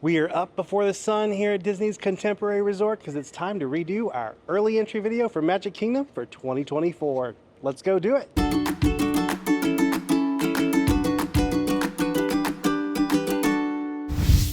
We are up before the sun here at Disney's Contemporary Resort because it's time to redo our early entry video for Magic Kingdom for 2024. Let's go do it.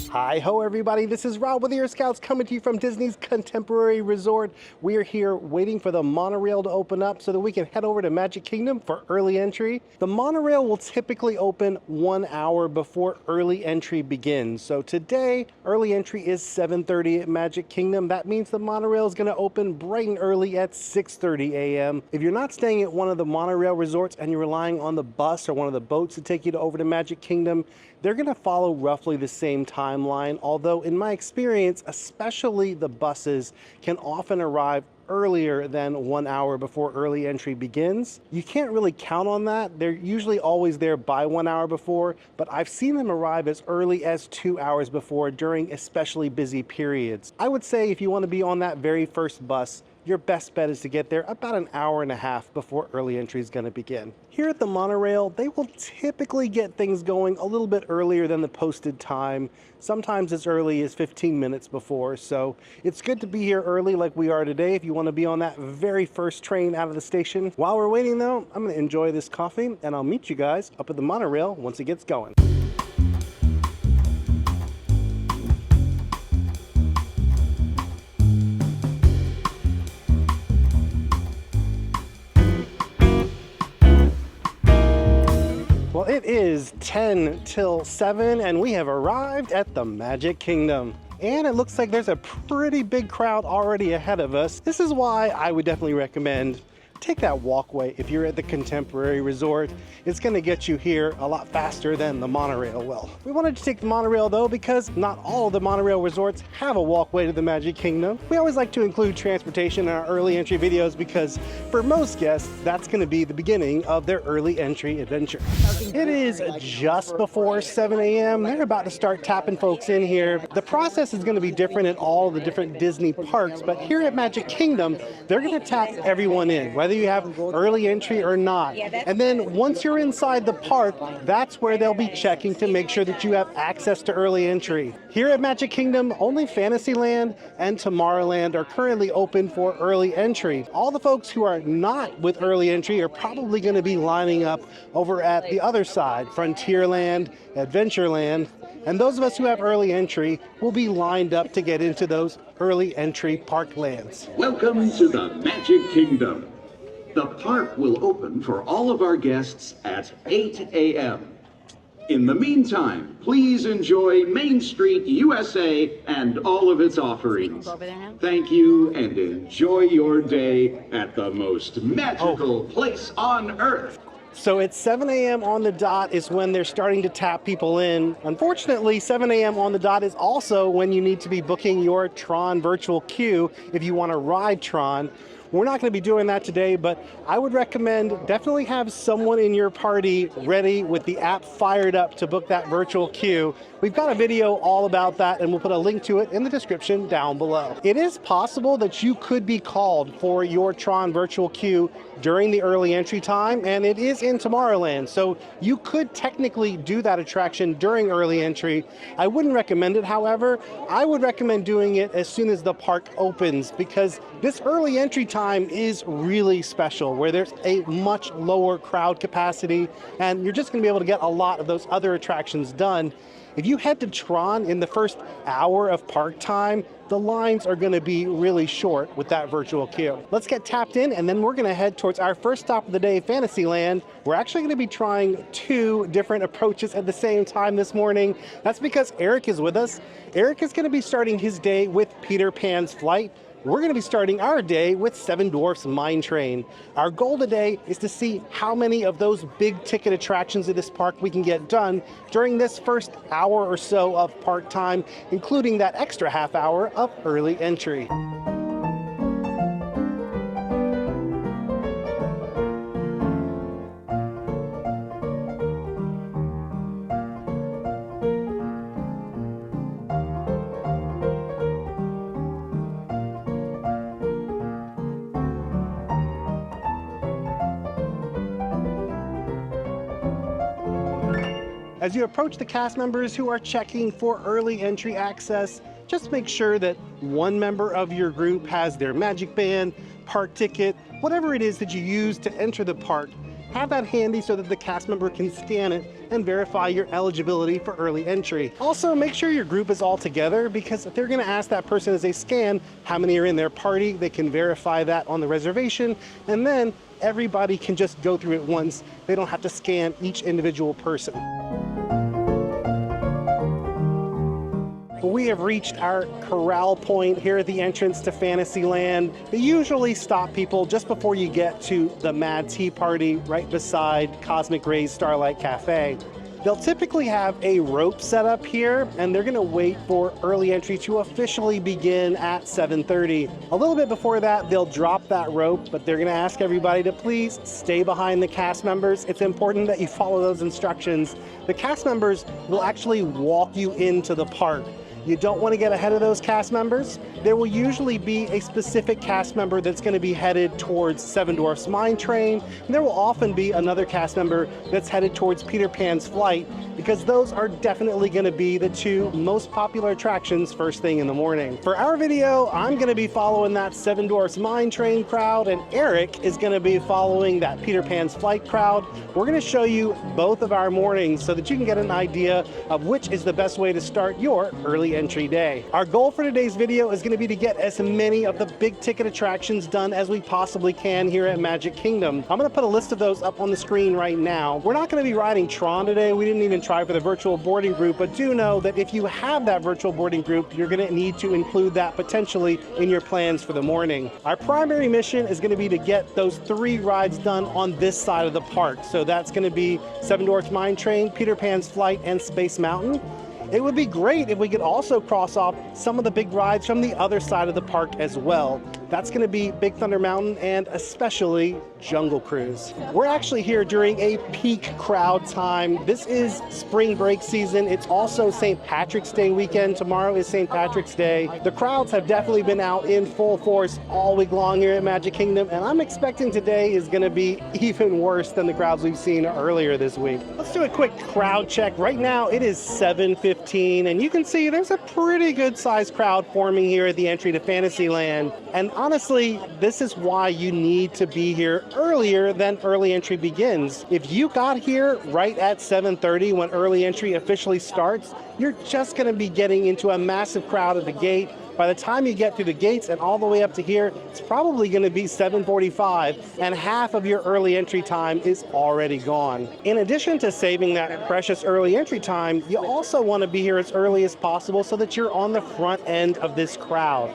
Hi ho everybody, this is Rob with Ear Scouts coming to you from Disney's Contemporary Resort. We are here waiting for the monorail to open up so that we can head over to Magic Kingdom for early entry. The monorail will typically open 1 hour before early entry begins. So today, early entry is 7:30 at Magic Kingdom. That means the monorail is going to open bright and early at 6:30 a.m. If you're not staying at one of the monorail resorts and you're relying on the bus or one of the boats to take you over to Magic Kingdom, they're going to follow roughly the same timeline, although in my experience, especially the buses can often arrive earlier than 1 hour before early entry begins. You can't really count on that. They're usually always there by 1 hour before, but I've seen them arrive as early as 2 hours before during especially busy periods. I would say if you want to be on that very first bus, your best bet is to get there about an hour and a half before early entry is going to begin. Here at the monorail, they will typically get things going a little bit earlier than the posted time, sometimes as early as 15 minutes before. So it's good to be here early like we are today if you want to be on that very first train out of the station. While we're waiting though, I'm going to enjoy this coffee and I'll meet you guys up at the monorail once it gets going. Well, it is 10 till 7 and we have arrived at the Magic Kingdom. And it looks like there's a pretty big crowd already ahead of us. This is why I would definitely recommend take that walkway if you're at the Contemporary Resort. It's going to get you here a lot faster than the monorail will. We wanted to take the monorail though because not all of the monorail resorts have a walkway to the Magic Kingdom. We always like to include transportation in our early entry videos because for most guests, that's going to be the beginning of their early entry adventure. It is just before 7 a.m. They're about to start tapping folks in here. The process is going to be different at all the different Disney parks, but here at Magic Kingdom, they're going to tap everyone in, whether you have early entry or not. And then once you're inside the park, that's where they'll be checking to make sure that you have access to early entry. Here at Magic Kingdom, only Fantasyland and Tomorrowland are currently open for early entry. All the folks who are not with early entry are probably going to be lining up over at the other side, Frontierland, Adventureland, and those of us who have early entry will be lined up to get into those early entry park lands. Welcome to the Magic Kingdom. The park will open for all of our guests at 8 a.m. In the meantime, please enjoy Main Street, USA and all of its offerings. Thank you and enjoy your day at the most magical place on earth. So at 7 a.m. on the dot is when they're starting to tap people in. Unfortunately, 7 a.m. on the dot is also when you need to be booking your TRON virtual queue if you want to ride TRON. We're not going to be doing that today, but I would recommend definitely have someone in your party ready with the app fired up to book that virtual queue. We've got a video all about that and we'll put a link to it in the description down below. It is possible that you could be called for your TRON virtual queue during the early entry time, and it is in Tomorrowland, so you could technically do that attraction during early entry. I wouldn't recommend it, however. I would recommend doing it as soon as the park opens because this early entry time is really special, where there's a much lower crowd capacity and you're just going to be able to get a lot of those other attractions done. If you head to TRON in the first hour of park time, the lines are going to be really short with that virtual queue. Let's get tapped in and then we're going to head towards our first stop of the day, Fantasyland. We're actually going to be trying 2 different approaches at the same time this morning. That's because Eric is with us. Eric is going to be starting his day with Peter Pan's Flight. We're going to be starting our day with Seven Dwarfs Mine Train. Our goal today is to see how many of those big ticket attractions at this park we can get done during this first hour or so of park time, including that extra half hour of early entry. As you approach the cast members who are checking for early entry access, just make sure that one member of your group has their magic band, park ticket, whatever it is that you use to enter the park. Have that handy so that the cast member can scan it and verify your eligibility for early entry. Also, make sure your group is all together, because if they're going to ask that person as they scan how many are in their party, they can verify that on the reservation, and then everybody can just go through it once. They don't have to scan each individual person. We have reached our corral point here at the entrance to Fantasyland. They usually stop people just before you get to the Mad Tea Party right beside Cosmic Rays Starlight Cafe. They'll typically have a rope set up here, and they're gonna wait for early entry to officially begin at 7:30. A little bit before that, they'll drop that rope, but they're gonna ask everybody to please stay behind the cast members. It's important that you follow those instructions. The cast members will actually walk you into the park. You don't want to get ahead of those cast members. There will usually be a specific cast member that's going to be headed towards Seven Dwarfs Mine Train, and there will often be another cast member that's headed towards Peter Pan's Flight, because those are definitely going to be the two most popular attractions first thing in the morning. For our video, I'm going to be following that Seven Dwarfs Mine Train crowd, and Eric is going to be following that Peter Pan's Flight crowd. We're going to show you both of our mornings so that you can get an idea of which is the best way to start your early entry day. Our goal for today's video is going to be to get as many of the big ticket attractions done as we possibly can here at Magic Kingdom. I'm going to put a list of those up on the screen right now. We're not going to be riding TRON today. We didn't even try for the virtual boarding group, but do know that if you have that virtual boarding group, you're going to need to include that potentially in your plans for the morning. Our primary mission is going to be to get those 3 rides done on this side of the park. So that's going to be Seven Dwarfs Mine Train, Peter Pan's Flight, and Space Mountain. It would be great if we could also cross off some of the big rides from the other side of the park as well. That's going to be Big Thunder Mountain and especially Jungle Cruise. We're actually here during a peak crowd time. This is spring break season. It's also St. Patrick's Day weekend. Tomorrow is St. Patrick's Day. The crowds have definitely been out in full force all week long here at Magic Kingdom, and I'm expecting today is going to be even worse than the crowds we've seen earlier this week. Let's do a quick crowd check. Right now it is 7:15, and you can see there's a pretty good sized crowd forming here at the entry to Fantasyland. And honestly, this is why you need to be here earlier than early entry begins. If you got here right at 7:30 when early entry officially starts, you're just going to be getting into a massive crowd at the gate. By the time you get through the gates and all the way up to here, it's probably going to be 7:45, and half of your early entry time is already gone. In addition to saving that precious early entry time, you also want to be here as early as possible so that you're on the front end of this crowd.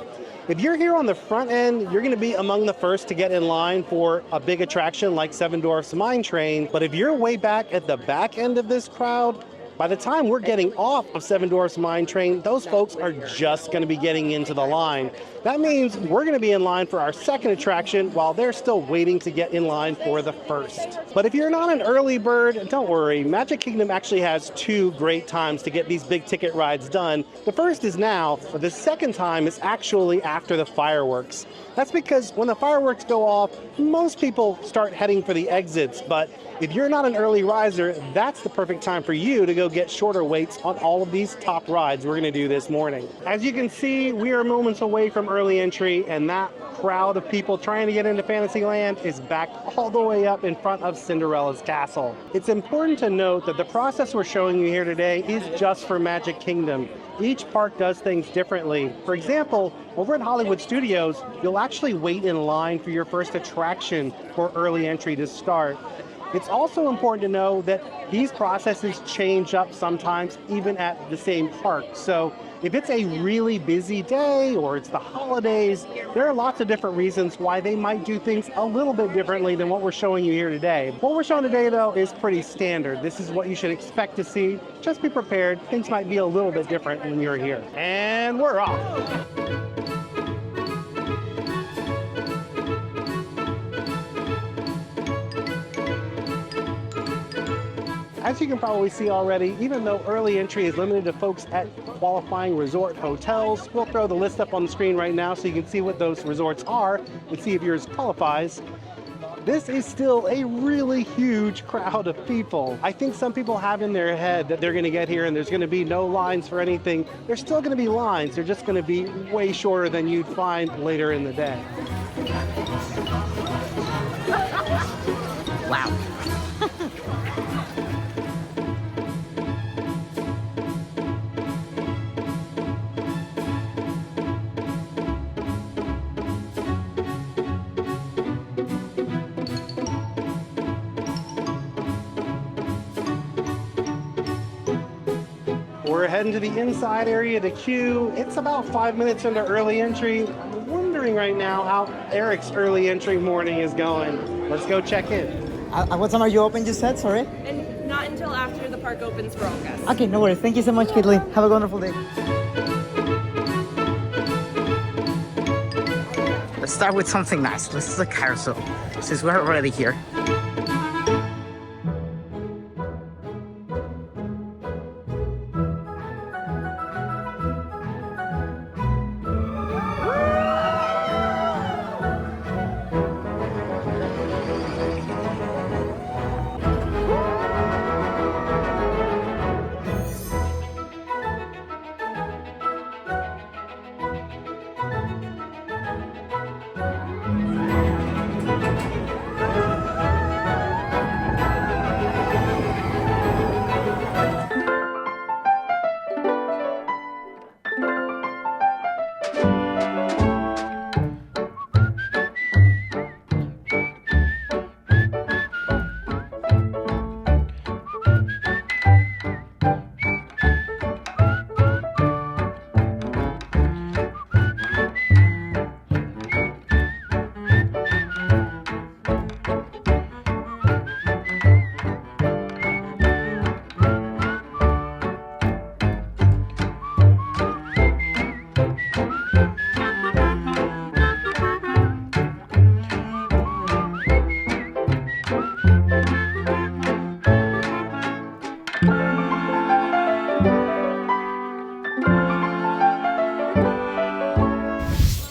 If you're here on the front end, you're going to be among the first to get in line for a big attraction like Seven Dwarfs Mine Train. But if you're way back at the back end of this crowd, by the time we're getting off of Seven Dwarfs Mine Train, those folks are just going to be getting into the line. That means we're going to be in line for our second attraction while they're still waiting to get in line for the first. But if you're not an early bird, don't worry. Magic Kingdom actually has 2 great times to get these big ticket rides done. The first is now, but the second time is actually after the fireworks. That's because when the fireworks go off, most people start heading for the exits, but if you're not an early riser, that's the perfect time for you to go get shorter waits on all of these top rides we're going to do this morning. As you can see, we are moments away from early entry, and that crowd of people trying to get into Fantasyland is backed all the way up in front of Cinderella's castle. It's important to note that the process we're showing you here today is just for Magic Kingdom. Each park does things differently. For example, over at Hollywood Studios, you'll actually wait in line for your first attraction for early entry to start. It's also important to know that these processes change up sometimes even at the same park. So if it's a really busy day or it's the holidays, there are lots of different reasons why they might do things a little bit differently than what we're showing you here today. What we're showing today, though, is pretty standard. This is what you should expect to see. Just be prepared. Things might be a little bit different when you're here. And we're off. As you can probably see already, even though early entry is limited to folks at qualifying resort hotels, we'll throw the list up on the screen right now so you can see what those resorts are and see if yours qualifies. this is still a really huge crowd of people. I think some people have in their head that they're going to get here and there's going to be no lines for anything. There's still going to be lines. They're just going to be way shorter than you'd find later in the day. Wow. We're heading to the inside area of the queue. It's about 5 minutes into early entry. I'm wondering right now how Eric's early entry morning is going. Let's go check in. What time are you open, you said? Sorry? And not until after the park opens for all guests. Okay, no worries. Thank you so much, Caitlin. Have a wonderful day. Let's start with something nice. Let's do the carousel, since we're already here.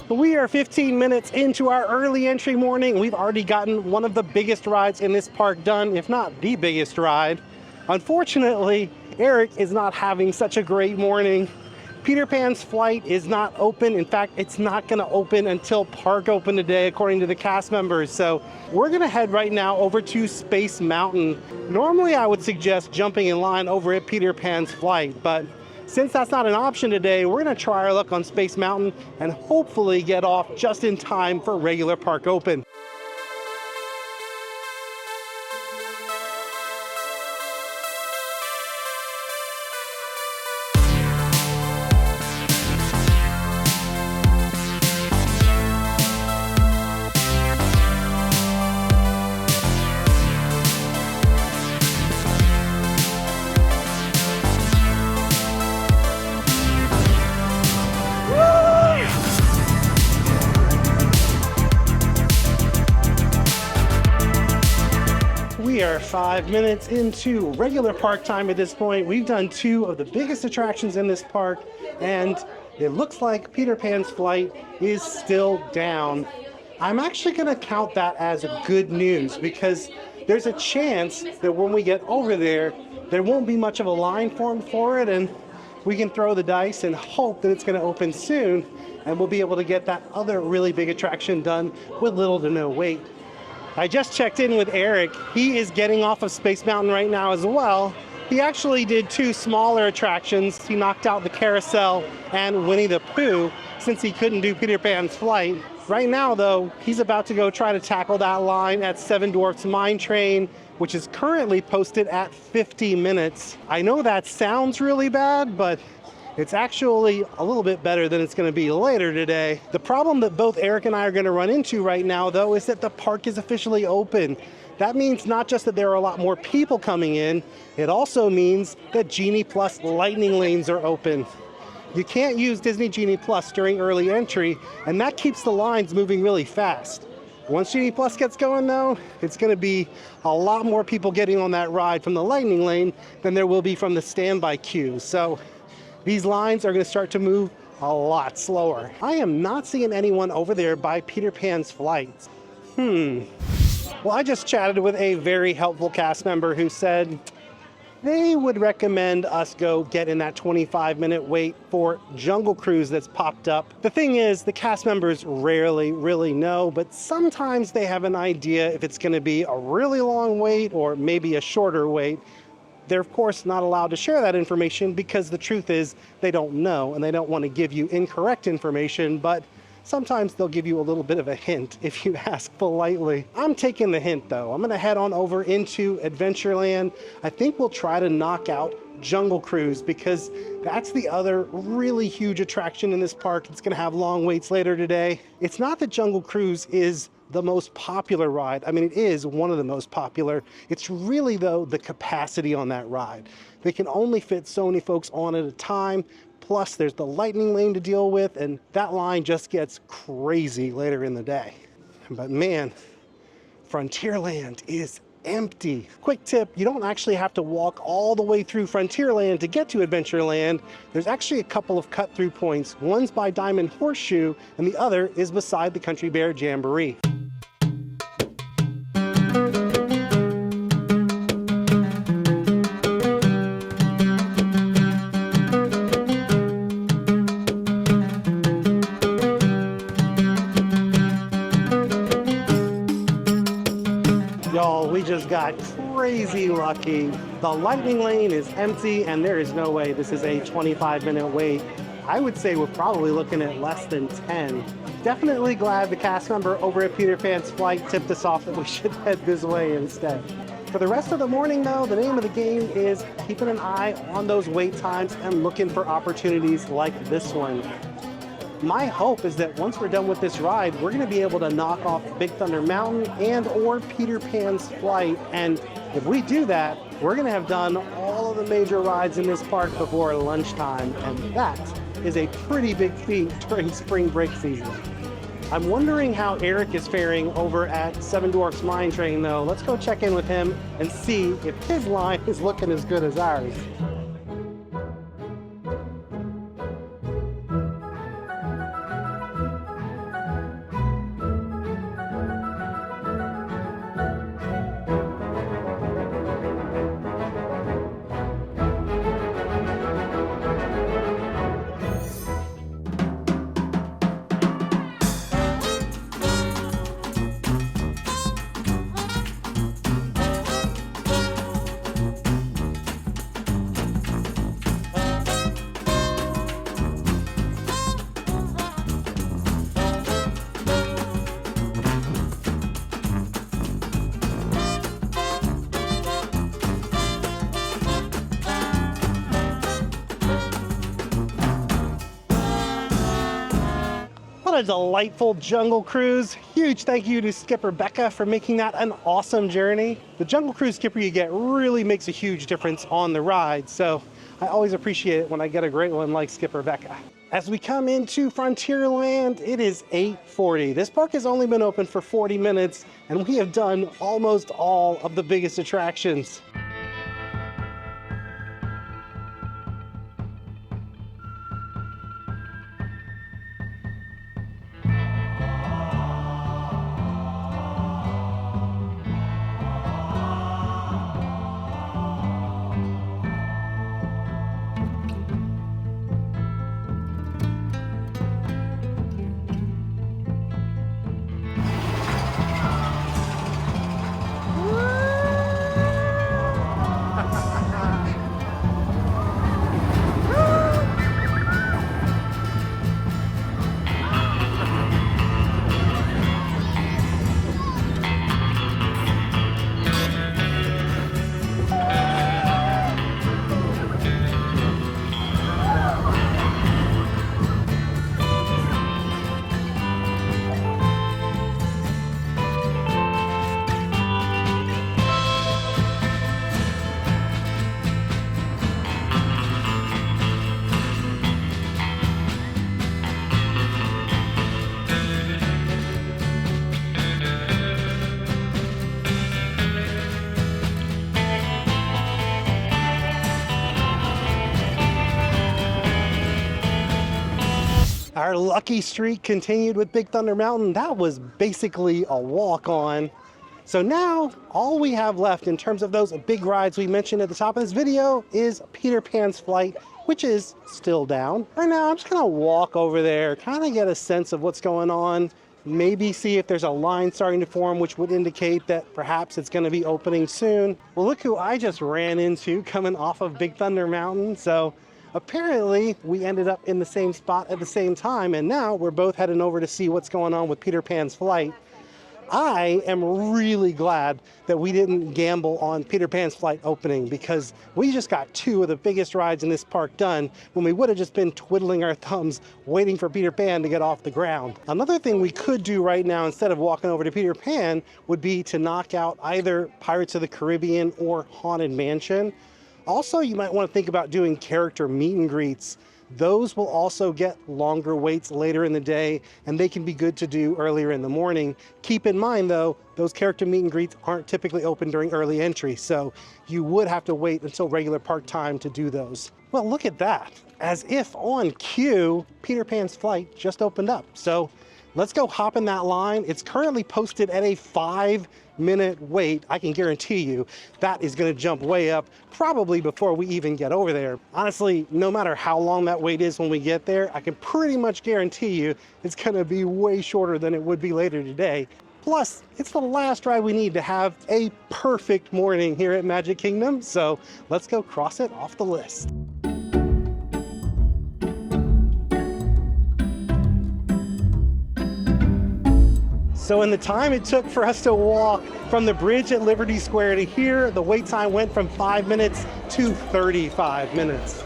We are 15 minutes into our early entry morning. We've already gotten one of the biggest rides in this park done, if not the biggest ride. Unfortunately, Eric is not having such a great morning. Peter Pan's flight is not open. In fact, it's not gonna open until park open today, according to the cast members. So we're gonna head right now over to Space Mountain. Normally, I would suggest jumping in line over at Peter Pan's flight, but since that's not an option today, we're gonna try our luck on Space Mountain and hopefully get off just in time for regular park open. We are 5 minutes into regular park time at this point. We've done two of the biggest attractions in this park, and it looks like Peter Pan's flight is still down. I'm actually going to count that as good news because there's a chance that when we get over there, there won't be much of a line formed for it, and we can throw the dice and hope that it's going to open soon, and we'll be able to get that other really big attraction done with little to no wait. I just checked in with Eric. He is getting off of Space Mountain right now as well. He actually did two smaller attractions. He knocked out the carousel and Winnie the Pooh since he couldn't do Peter Pan's flight. Right now, though, he's about to go try to tackle that line at Seven Dwarfs Mine Train, which is currently posted at 50 minutes. I know that sounds really bad, but it's actually a little bit better than it's going to be later today. The problem that both Eric and I are going to run into right now, though, is that the park is officially open. That means not just that there are a lot more people coming in, it also means that Genie Plus lightning lanes are open. You can't use Disney Genie Plus during early entry, and that keeps the lines moving really fast. Once Genie Plus gets going, though, it's going to be a lot more people getting on that ride from the lightning lane than there will be from the standby queue. So these lines are going to start to move a lot slower. I am not seeing anyone over there by Peter Pan's flight. Well, I just chatted with a very helpful cast member who said they would recommend us go get in that 25-minute wait for Jungle Cruise that's popped up. The thing is, the cast members rarely really know, but sometimes they have an idea if it's going to be a really long wait or maybe a shorter wait. They're of course not allowed to share that information because the truth is they don't know and they don't want to give you incorrect information, but sometimes they'll give you a little bit of a hint if you ask politely. I'm taking the hint though. I'm gonna head on over into Adventureland. I think we'll try to knock out Jungle Cruise because that's the other really huge attraction in this park. It's gonna have long waits later today. It's not that Jungle Cruise is the most popular ride. I mean, it is one of the most popular. It's really though the capacity on that ride. They can only fit so many folks on at a time. Plus, there's the lightning lane to deal with, and that line just gets crazy later in the day. But man, Frontierland is empty. Quick tip, you don't actually have to walk all the way through Frontierland to get to Adventureland. There's actually a couple of cut-through points. One's by Diamond Horseshoe, and the other is beside the Country Bear Jamboree. Y'all, we just got crazy lucky. The lightning lane is empty and there is no way this is a 25-minute wait. I would say we're probably looking at less than 10. Definitely glad the cast member over at Peter Pan's Flight tipped us off that we should head this way instead. For the rest of the morning though, the name of the game is keeping an eye on those wait times and looking for opportunities like this one. My hope is that once we're done with this ride, we're going to be able to knock off Big Thunder Mountain and or Peter Pan's Flight. And if we do that, we're going to have done all of the major rides in this park before lunchtime. And that is a pretty big feat during spring break season. I'm wondering how Eric is faring over at Seven Dwarfs Mine Train though. Let's go check in with him and see if his line is looking as good as ours. What a delightful Jungle Cruise. Huge thank you to Skipper Becca for making that an awesome journey. The Jungle Cruise skipper you get really makes a huge difference on the ride, so I always appreciate it when I get a great one like Skipper Becca. As we come into Frontierland, it is 8:40. This park has only been open for 40 minutes, and we have done almost all of the biggest attractions. Our lucky streak continued with Big Thunder Mountain. That was basically a walk-on. So now all we have left in terms of those big rides we mentioned at the top of this video is Peter Pan's Flight, which is still down. Right now I'm just gonna walk over there, kind of get a sense of what's going on, maybe see if there's a line starting to form, which would indicate that perhaps it's gonna be opening soon. Well, look who I just ran into coming off of Big Thunder Mountain. So apparently we ended up in the same spot at the same time, and now we're both heading over to see what's going on with Peter Pan's Flight. I am really glad that we didn't gamble on Peter Pan's Flight opening, because we just got two of the biggest rides in this park done when we would have just been twiddling our thumbs waiting for Peter Pan to get off the ground. Another thing we could do right now instead of walking over to Peter Pan would be to knock out either Pirates of the Caribbean or Haunted Mansion. Also, you might want to think about doing character meet and greets. Those will also get longer waits later in the day, and they can be good to do earlier in the morning. Keep in mind though, those character meet and greets aren't typically open during early entry, so you would have to wait until regular park time to do those. Well, look at that. As if on cue, Peter Pan's Flight just opened up. So let's go hop in that line. It's currently posted at a 5-minute wait. I can guarantee you that is gonna jump way up probably before we even get over there. Honestly, no matter how long that wait is when we get there, I can pretty much guarantee you it's gonna be way shorter than it would be later today. Plus, it's the last ride we need to have a perfect morning here at Magic Kingdom, so let's go cross it off the list. So in the time it took for us to walk from the bridge at Liberty Square to here, the wait time went from 5 minutes to 35 minutes.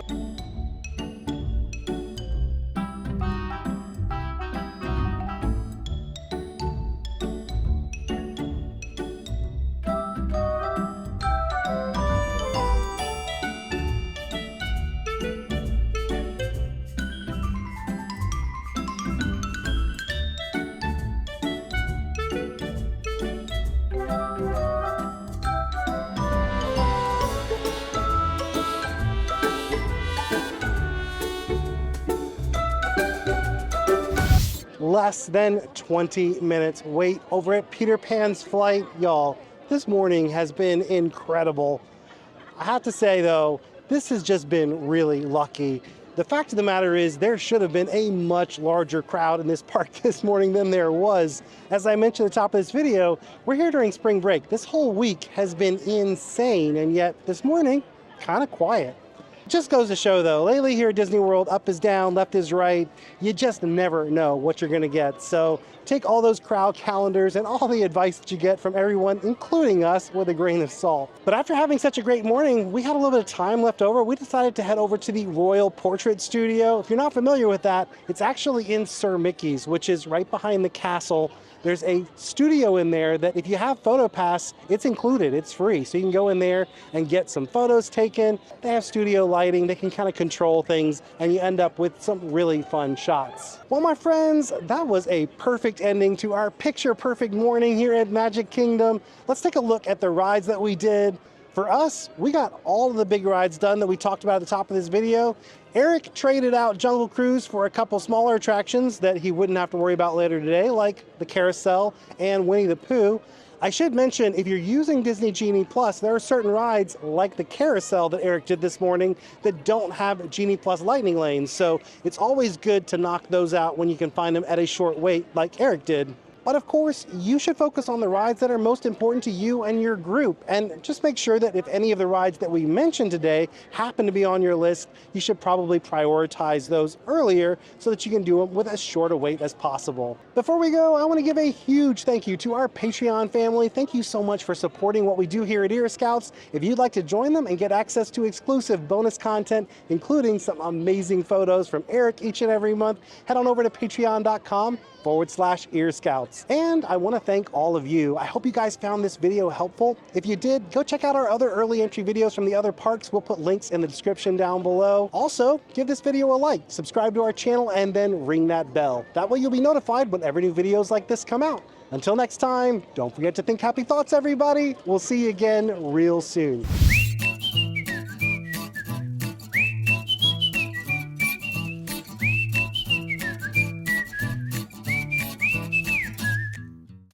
Less than 20 minutes wait over at Peter Pan's Flight. Y'all, this morning has been incredible. I have to say though, this has just been really lucky. The fact of the matter is there should have been a much larger crowd in this park this morning than there was. As I mentioned at the top of this video, we're here during spring break. This whole week has been insane, and yet this morning, kind of quiet. Just goes to show though, lately here at Disney World, up is down, left is right. You just never know what you're gonna get. So take all those crowd calendars and all the advice that you get from everyone, including us, with a grain of salt. But after having such a great morning, we had a little bit of time left over. We decided to head over to the Royal Portrait Studio. If you're not familiar with that, it's actually in Sir Mickey's, which is right behind the castle. There's a studio in there that if you have PhotoPass, it's included, it's free. So you can go in there and get some photos taken. They have studio lighting, they can kind of control things, and you end up with some really fun shots. Well, my friends, that was a perfect ending to our picture perfect morning here at Magic Kingdom. Let's take a look at the rides that we did. For us, we got all of the big rides done that we talked about at the top of this video. Eric traded out Jungle Cruise for a couple smaller attractions that he wouldn't have to worry about later today, like the Carousel and Winnie the Pooh. I should mention, if you're using Disney Genie Plus, there are certain rides like the Carousel that Eric did this morning that don't have Genie Plus lightning lanes. So it's always good to knock those out when you can find them at a short wait like Eric did. But of course, you should focus on the rides that are most important to you and your group. And just make sure that if any of the rides that we mentioned today happen to be on your list, you should probably prioritize those earlier so that you can do them with as short a wait as possible. Before we go, I want to give a huge thank you to our Patreon family. Thank you so much for supporting what we do here at Ear Scouts. If you'd like to join them and get access to exclusive bonus content, including some amazing photos from Eric each and every month, head on over to patreon.com/Ear Scouts. And I want to thank all of you. I hope you guys found this video helpful. If you did, go check out our other early entry videos from the other parks. We'll put links in the description down below. Also, give this video a like, subscribe to our channel, and then ring that bell. That way you'll be notified whenever new videos like this come out. Until next time, don't forget to think happy thoughts, everybody. We'll see you again real soon.